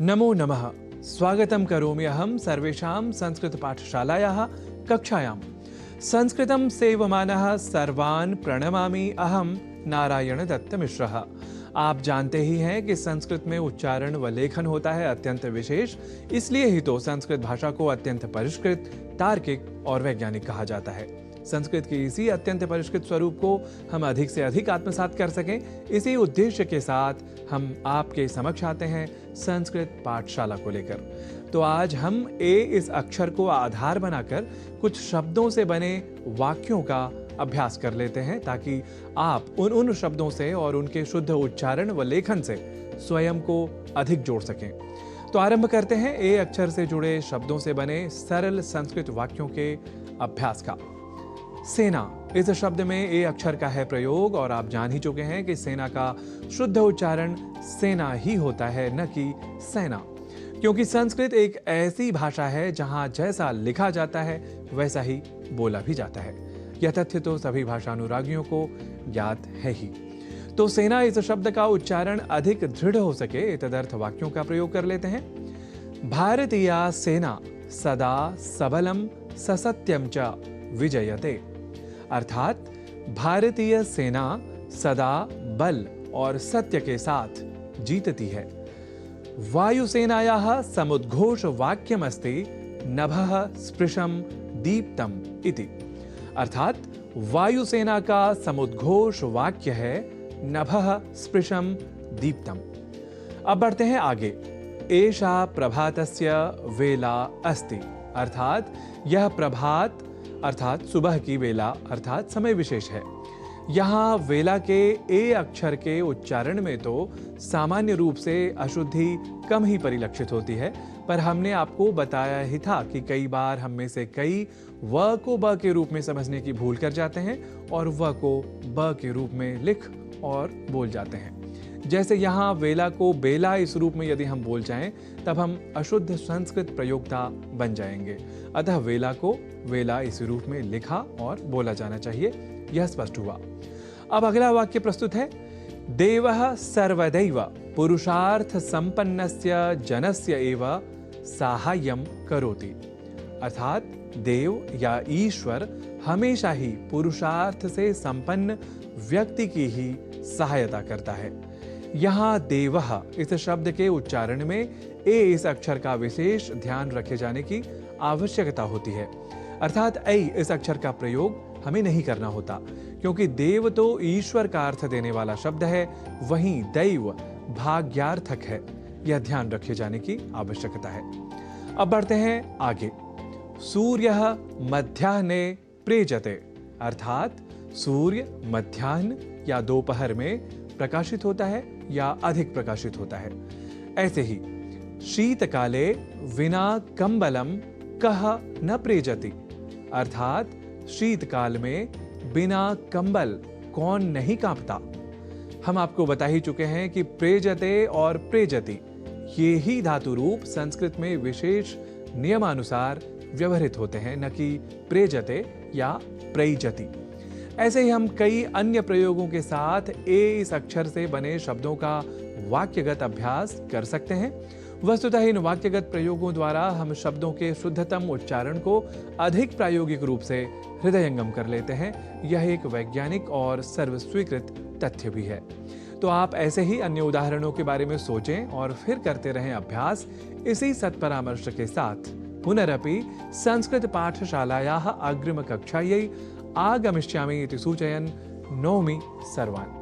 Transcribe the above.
नमो नमः। स्वागतं करोमि अहं सर्वेषां संस्कृतपाठशालायाः कक्षायां। संस्कृतं सेवमानः सर्वान् प्रणमामि अहं नारायण दत्त मिश्रः। आप जानते ही हैं कि संस्कृत में उच्चारण व लेखन होता है अत्यंत विशेष, इसलिए ही तो संस्कृत भाषा को अत्यंत परिष्कृत, तार्किक और वैज्ञानिक कहा जाता है। संस्कृत के इसी अत्यंत परिष्कृत स्वरूप को हम अधिक से अधिक आत्मसात कर सकें, इसी उद्देश्य के साथ हम आपके समक्ष आते हैं संस्कृत पाठशाला को लेकर। तो आज हम इस अक्षर को आधार बनाकर कुछ शब्दों से बने वाक्यों का अभ्यास कर लेते हैं, ताकि आप उन शब्दों से और उनके शुद्ध उच्चारण व लेखन से स्वयं को अधिक जोड़ सकें। तो आरंभ करते हैं ए अक्षर से जुड़े शब्दों से बने सरल संस्कृत वाक्यों के अभ्यास का। सेना, इस शब्द में ए अक्षर का है प्रयोग, और आप जान ही चुके हैं कि सेना का शुद्ध उच्चारण सेना ही होता है, न कि सेना, क्योंकि संस्कृत एक ऐसी भाषा है जहां जैसा लिखा जाता है वैसा ही बोला भी जाता है। यह तथ्य तो सभी भाषानुरागियों को ज्ञात है ही। तो सेना इस शब्द का उच्चारण अधिक दृढ़ हो सके, तदर्थ वाक्यों का प्रयोग कर लेते हैं। भारतीय सेना सदा सबलम ससत्यम च विजयते, अर्थात भारतीय सेना सदा बल और सत्य के साथ जीतती है। वायुसेनायाः समुद्घोष वाक्यमस्ति नभः स्पृशं दीप्तम इति, अर्थात वायुसेना का समुद्घोष वाक्य है नभः स्पृशं दीप्तम। अब बढ़ते हैं आगे। एषा प्रभातस्य वेला अस्ति, अर्थात यह प्रभात अर्थात सुबह की वेला अर्थात समय विशेष है। यहाँ वेला के ए अक्षर के उच्चारण में तो सामान्य रूप से अशुद्धि कम ही परिलक्षित होती है, पर हमने आपको बताया ही था कि कई बार हम में से कई व को ब के रूप में समझने की भूल कर जाते हैं और व को ब के रूप में लिख और बोल जाते हैं। जैसे यहाँ वेला को बेला इस रूप में यदि हम बोल जाएं, तब हम अशुद्ध संस्कृत प्रयोक्ता बन जाएंगे। अतः वेला को वेला इस रूप में लिखा और बोला जाना चाहिए, यह स्पष्ट हुआ। अब अगला वाक्य प्रस्तुत है। देवः सर्वदैव पुरुषार्थ संपन्नस्य जनस्य एव साहाय्यं करोति, अर्थात देव या ईश्वर हमेशा ही पुरुषार्थ से संपन्न व्यक्ति की ही सहायता करता है। यहाँ देवः इस शब्द के उच्चारण में ए इस अक्षर का विशेष ध्यान रखे जाने की आवश्यकता होती है, अर्थात ऐ इस अक्षर का प्रयोग हमें नहीं करना होता, क्योंकि देव तो ईश्वर का अर्थ देने वाला शब्द है, वहीं दैव भाग्यार्थक है। यह ध्यान रखे जाने की आवश्यकता है। अब बढ़ते हैं आगे। सूर्यः मध्याह्ने प्रेजते, अर्थात सूर्य मध्याह्न या दोपहर में प्रकाशित होता है या अधिक प्रकाशित होता है। ऐसे ही शीतकाले विना कंबलम कह न प्रेजति, अर्थात शीतकाल में बिना कंबल कौन नहीं कांपता। हम आपको बता ही चुके हैं कि प्रेजते और प्रेजति ये ही धातु रूप संस्कृत में विशेष नियमानुसार व्यवहृत होते हैं, न कि प्रेजते या प्रैजति। ऐसे ही हम कई अन्य प्रयोगों के साथ ए इस अक्षर से बने शब्दों का वाक्यगत अभ्यास कर सकते हैं। वस्तुतः इन वाक्यगत प्रयोगों द्वारा हम शब्दों के शुद्धतम उच्चारण को अधिक प्रायोगिक रूप से हृदयंगम कर लेते हैं। यह एक वैज्ञानिक और सर्वस्वीकृत तथ्य भी है। तो आप ऐसे ही अन्य उदाहरणों के बारे में सोचें और फिर करते रहें अभ्यास। इसी सत्परामर्श के साथ पुनरपि संस्कृत पाठशालायाः अग्रिम कक्षायै आगमिष्यामि इति सूचयन् नौमि सर्वान्।